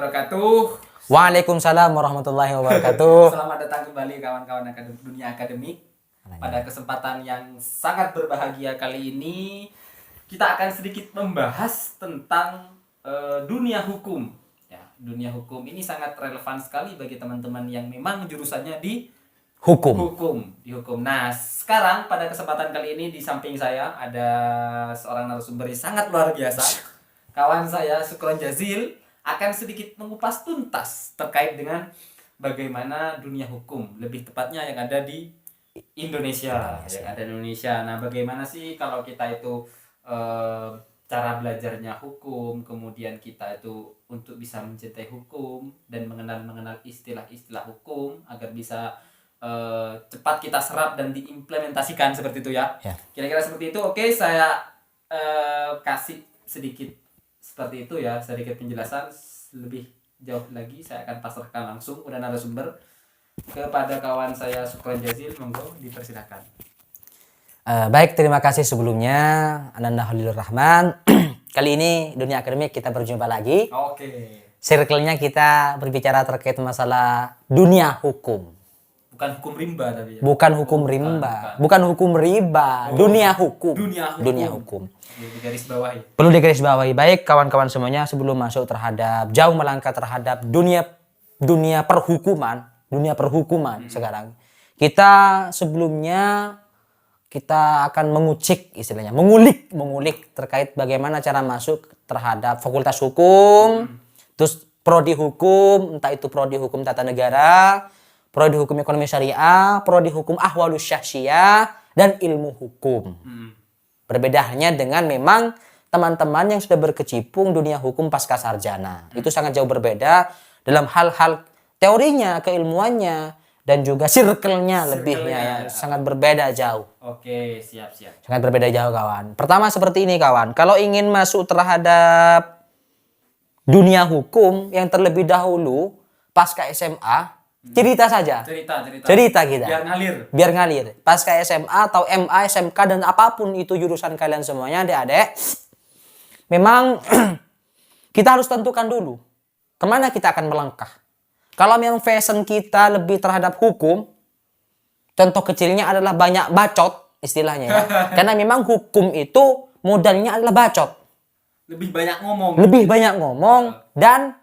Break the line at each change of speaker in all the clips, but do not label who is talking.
wabarakatuh.
Waalaikumsalam warahmatullahi wabarakatuh.
Selamat datang kembali kawan-kawan dunia akademik. Pada kesempatan yang sangat berbahagia kali ini, kita akan sedikit membahas tentang dunia hukum. Ya, dunia hukum ini sangat relevan sekali bagi teman-teman yang memang jurusannya di
Hukum.
di hukum. Nah, sekarang pada kesempatan kali ini di samping saya ada seorang narasumber yang sangat luar biasa. Kawan saya Sukron Jazil akan sedikit mengupas tuntas terkait dengan bagaimana dunia hukum, lebih tepatnya yang ada di Indonesia. Yang ada di Indonesia. Nah, bagaimana sih kalau kita itu cara belajarnya hukum, kemudian kita itu untuk bisa mencintai hukum dan mengenal istilah-istilah hukum agar bisa cepat kita serap dan diimplementasikan seperti itu ya. Kira-kira seperti itu. Oke, saya kasih sedikit seperti itu ya, sedikit penjelasan. Lebih jauh lagi saya akan pasrahkan langsung udah narasumber kepada kawan saya Sukron Jazil. Monggo dipersilakan.
Baik, terima kasih sebelumnya Ananda Khalilur Rahman. Kali ini dunia akademik kita berjumpa lagi.
Oke.
Circle-nya kita berbicara terkait masalah dunia hukum.
Bukan hukum rimba tapi ya.
Bukan hukum rimba, bukan hukum riba, dunia hukum.
Dunia hukum. Di garis bawahi.
Perlu digarisbawahi. Baik kawan-kawan semuanya, sebelum masuk terhadap jauh melangkah terhadap dunia perhukuman sekarang. Kita sebelumnya kita akan mengucik istilahnya, mengulik terkait bagaimana cara masuk terhadap fakultas hukum, terus prodi hukum, entah itu prodi hukum tata negara, prodi hukum ekonomi syariah, prodi hukum ahwalus syahsiyah, dan ilmu hukum. Berbedanya dengan memang teman-teman yang sudah berkecimpung dunia hukum pasca sarjana. Itu sangat jauh berbeda dalam hal-hal teorinya, keilmuannya, dan juga circle-nya lebihnya ya. Sangat berbeda jauh.
Oke, siap.
Sangat berbeda jauh kawan. Pertama seperti ini kawan, kalau ingin masuk terhadap dunia hukum yang terlebih dahulu pasca SMA, cerita saja. Cerita kita. Biar ngalir. Pasca SMA atau MA, SMK dan apapun itu jurusan kalian semuanya, adik-adik. Memang kita harus tentukan dulu kemana kita akan melangkah. Kalau memang fashion kita lebih terhadap hukum, contoh kecilnya adalah banyak bacot istilahnya ya. Karena memang hukum itu modalnya adalah bacot.
Lebih banyak ngomong
dan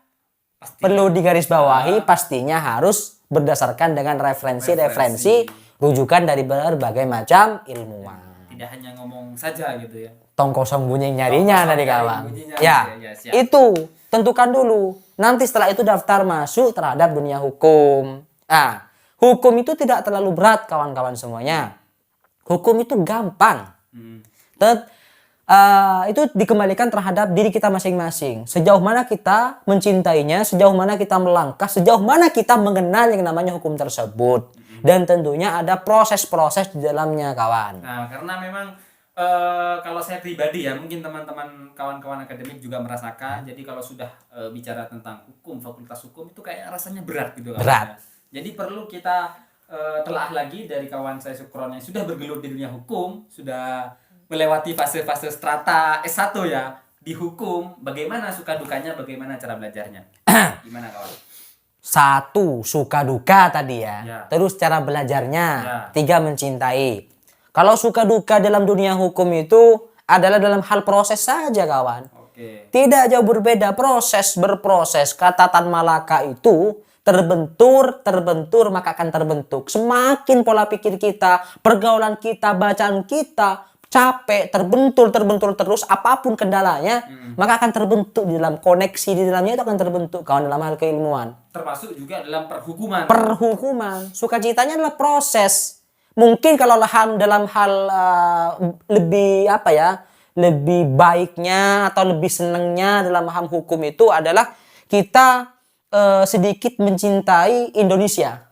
perlu digarisbawahi pastinya harus berdasarkan dengan referensi rujukan dari berbagai macam ilmuwan.
Tidak hanya ngomong saja gitu ya.
Tong kosong bunyi nyarinya dari kawan. Ya, itu tentukan dulu. Nanti setelah itu daftar masuk terhadap dunia hukum. Nah, hukum itu tidak terlalu berat kawan-kawan semuanya. Hukum itu gampang. Itu dikembalikan terhadap diri kita masing-masing. Sejauh mana kita mencintainya, sejauh mana kita melangkah, sejauh mana kita mengenal yang namanya hukum tersebut. Dan tentunya ada proses-proses di dalamnya kawan.
Nah, karena memang kalau saya pribadi ya, mungkin teman-teman kawan-kawan akademik juga merasakan. Jadi kalau sudah bicara tentang hukum, fakultas hukum itu kayak rasanya berat gitu kan.
Berat.
Jadi perlu kita telah lagi dari kawan saya Sukron yang sudah bergelut di dunia hukum, sudah melewati fase-fase strata S1 ya di hukum, bagaimana suka dukanya, bagaimana cara belajarnya. Gimana kawan?
1. Suka duka tadi ya. Terus cara belajarnya. 3. Mencintai. Kalau suka duka dalam dunia hukum itu adalah dalam hal proses saja kawan. Tidak jauh berbeda, berproses. Kata Tan Malaka itu terbentur maka akan terbentuk. Semakin pola pikir kita, pergaulan kita, bacaan kita capek, terbentur terus apapun kendalanya, maka akan terbentuk di dalam koneksi di dalamnya itu akan terbentuk kawan dalam hal keilmuan.
Termasuk juga dalam perhukuman.
Sukacitanya adalah proses. Mungkin kalau dalam hal lebih baiknya atau lebih senangnya dalam hal hukum itu adalah kita sedikit mencintai Indonesia.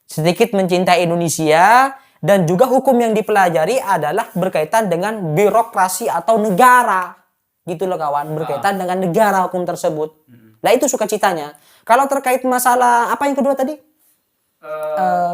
Sedikit mencintai Indonesia. Dan juga hukum yang dipelajari adalah berkaitan dengan birokrasi atau negara. Gitu loh kawan, berkaitan dengan negara hukum tersebut. Nah itu sukacitanya. Kalau terkait masalah, apa yang kedua tadi?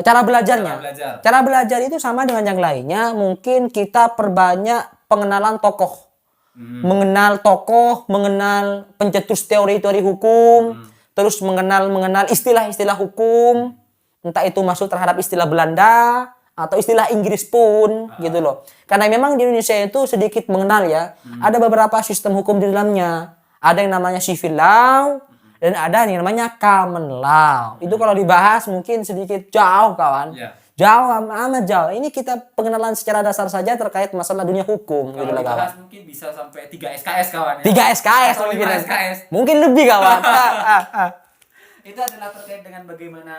Cara belajarnya. Cara belajar itu sama dengan yang lainnya. Mungkin kita perbanyak pengenalan tokoh mengenal tokoh, mengenal pencetus teori-teori hukum, terus mengenal istilah-istilah hukum, entah itu masuk terhadap istilah Belanda atau istilah Inggris pun gitu loh. Karena memang di Indonesia itu sedikit mengenal ya, ada beberapa sistem hukum di dalamnya. Ada yang namanya civil law dan ada yang namanya common law. Itu kalau dibahas mungkin sedikit jauh kawan.
Ya.
Jauh amat jauh. Ini kita pengenalan secara dasar saja terkait masalah dunia hukum gitu
Kalau
loh kawan.
dibahas mungkin bisa sampai 3 SKS kawan ya.
3 SKS
Atau
mungkin.
5 SKS.
Mungkin lebih kawan.
Itu adalah terkait dengan bagaimana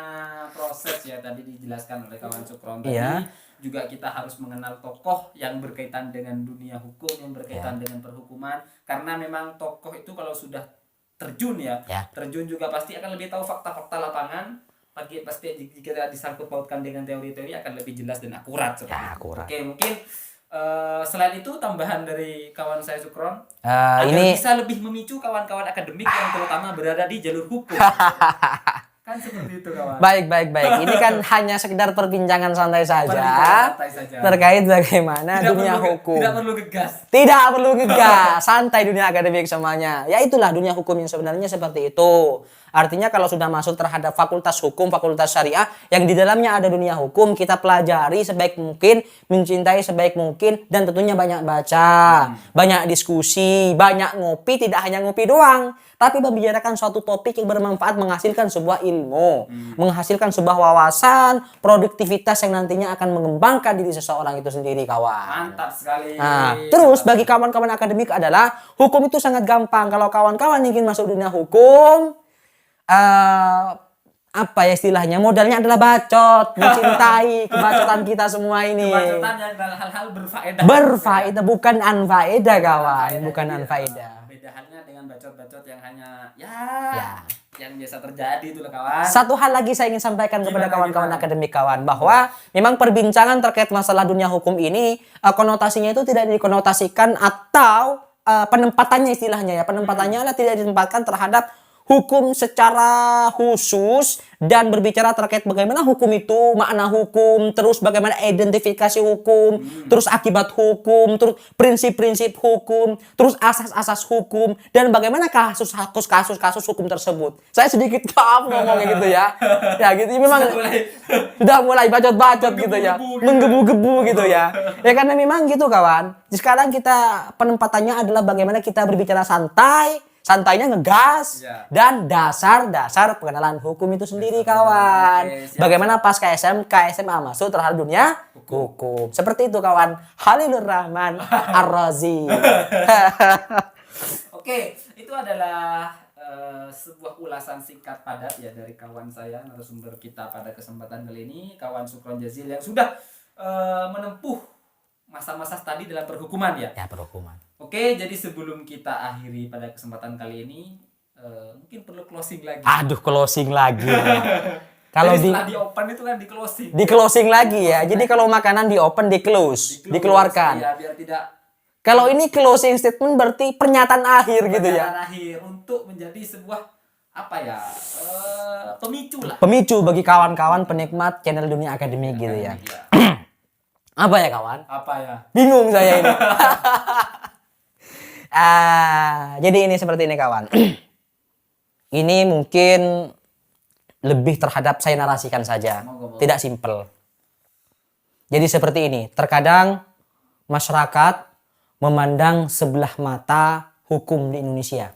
proses ya tadi dijelaskan oleh kawan Sukron tadi.
Iya.
Juga kita harus mengenal tokoh yang berkaitan dengan dunia hukum, yang berkaitan dengan perhukuman. Karena memang tokoh itu kalau sudah terjun ya, terjun juga pasti akan lebih tahu fakta-fakta lapangan. Pasti jika disangkut pautkan dengan teori-teori akan lebih jelas dan akurat.
Akurat.
Oke, mungkin selain itu tambahan dari kawan saya Sukron,
ini
bisa lebih memicu kawan-kawan akademik yang terutama berada di jalur hukum. Kan seperti itu kawan.
baik. Ini kan hanya sekedar perbincangan santai saja,
Santai saja.
terkait bagaimana dunia hukum.
Tidak perlu gegas.
Tidak perlu ngegas, santai dunia akademik semuanya. Ya itulah dunia hukum yang sebenarnya seperti itu. Artinya kalau sudah masuk terhadap fakultas hukum, fakultas syariah, yang di dalamnya ada dunia hukum, kita pelajari sebaik mungkin, mencintai sebaik mungkin, dan tentunya banyak baca, banyak diskusi, banyak ngopi, tidak hanya ngopi doang, tapi membicarakan suatu topik yang bermanfaat, menghasilkan sebuah ilmu, menghasilkan sebuah wawasan, produktivitas yang nantinya akan mengembangkan diri seseorang itu sendiri, kawan.
Mantap sekali.
Nah, terus bagi kawan-kawan akademik adalah hukum itu sangat gampang. Kalau kawan-kawan ingin masuk dunia hukum, apa ya istilahnya, modalnya adalah bacot, mencintai kebacotan kita semua ini.
Kebacotan yang dalam hal-hal berfaedah.
Berfaedah, bukan anfaedah kawan, bukan anfaedah.
Beda halnya dengan bacot-bacot yang hanya yang biasa terjadi itu loh kawan.
Satu hal lagi saya ingin sampaikan kepada kawan-kawan akademik kawan, bahwa memang perbincangan terkait masalah dunia hukum ini konotasinya itu tidak dikonotasikan atau penempatannya istilahnya ya, penempatannya adalah tidak ditempatkan terhadap hukum secara khusus dan berbicara terkait bagaimana hukum itu, makna hukum, terus bagaimana identifikasi hukum, terus akibat hukum, terus prinsip-prinsip hukum, terus asas-asas hukum, dan bagaimana kasus hukum tersebut. Saya sedikit paham ngomongnya gitu ya. Ya gitu memang sudah mulai bacot-bacot gitu ya. Menggebu-gebu gitu ya. Ya karena memang gitu kawan. Sekarang kita penempatannya adalah bagaimana kita berbicara santainya ngegas, dan dasar-dasar pengenalan hukum itu sendiri kawan. Bagaimana pas KSM, SMA masuk terhadap dunia hukum. Seperti itu kawan. Halilur Rahman Ar-Razi.
Oke, itu adalah sebuah ulasan singkat padat ya dari kawan saya, narasumber kita pada kesempatan kali ini, kawan Sukron Jazil yang sudah menempuh masa-masa tadi dalam perhukuman ya.
Ya, perhukuman.
Oke, jadi sebelum kita akhiri pada kesempatan kali ini, mungkin perlu closing lagi.
Aduh, closing lagi. Kalau
setelah di open itu kan di closing.
Di closing lagi ya. Jadi kalau makanan di open, di close, dikeluarkan.
Ya, biar tidak.
Kalau ini closing statement berarti pernyataan akhir gitu ya.
Pernyataan akhir untuk menjadi sebuah apa ya? Pemicu lah.
Pemicu bagi kawan-kawan penikmat channel Dunia Akademik gitu ya. Apa ya kawan?
Apa ya?
Bingung saya ini. Jadi ini seperti ini kawan. Ini mungkin lebih terhadap saya narasikan saja. Tidak simpel. Jadi seperti ini. Terkadang masyarakat memandang sebelah mata hukum di Indonesia.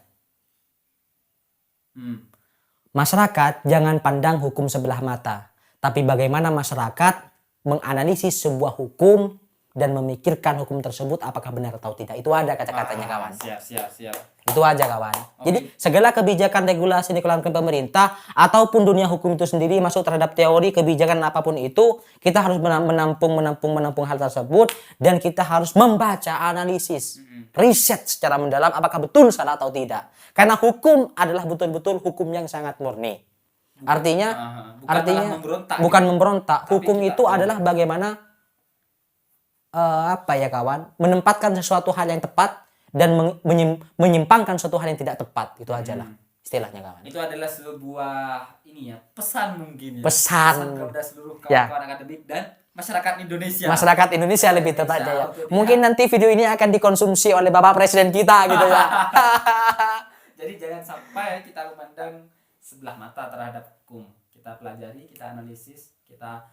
Masyarakat jangan pandang hukum sebelah mata. Tapi bagaimana masyarakat menganalisis sebuah hukum dan memikirkan hukum tersebut apakah benar atau tidak. Itu ada kata-katanya kawan.
Siap.
Itu aja kawan. Jadi segala kebijakan regulasi yang dikeluarkan pemerintah ataupun dunia hukum itu sendiri masuk terhadap teori kebijakan apapun itu, kita harus menampung hal tersebut dan kita harus membaca, analisis, riset secara mendalam apakah betul salah atau tidak. Karena hukum adalah betul-betul hukum yang sangat murni. Artinya bukan memberontak. Hukum itu adalah bagaimana menempatkan sesuatu hal yang tepat dan menyimpangkan suatu hal yang tidak tepat. Itu aja lah istilahnya kawan.
Itu adalah sebuah pesan mungkin ya.
Pesan
kepada seluruh kawan-kawan akademik dan masyarakat Indonesia.
Masyarakat Indonesia lebih tepatnya ya.
Untuk
Mungkin nanti video ini akan dikonsumsi oleh Bapak Presiden kita gitu ya.
Jadi jangan sampai kita memandang sebelah mata terhadap hukum. Kita pelajari, kita analisis, kita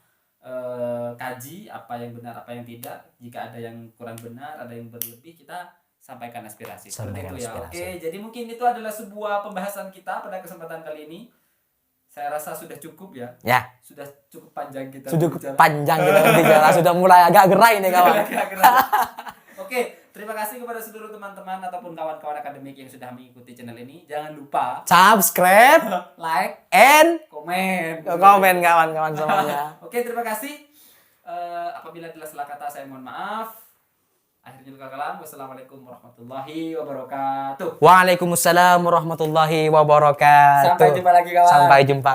kaji apa yang benar, apa yang tidak. Jika ada yang kurang benar, ada yang berlebih, kita sampaikan aspirasi. Seperti
Sampaikan
itu ya.
aspirasi.
Oke, jadi mungkin itu adalah sebuah pembahasan kita pada kesempatan kali ini. Saya rasa sudah cukup ya.
Ya,
Sudah cukup panjang kita
sudah
berbicara.
panjang kita berbicara, sudah mulai agak gerai nih kawan.
Oke, terima kasih kepada seluruh teman-teman ataupun kawan-kawan akademik yang sudah mengikuti channel ini. Jangan lupa
Subscribe
like,
and
komen.
komen kawan-kawan semuanya.
Oke, terima kasih. Apabila telah salah kata saya mohon maaf. Akhirnya kalam. Wassalamualaikum warahmatullahi wabarakatuh.
Waalaikumsalam warahmatullahi wabarakatuh.
Sampai jumpa lagi kawan.
Sampai jumpa.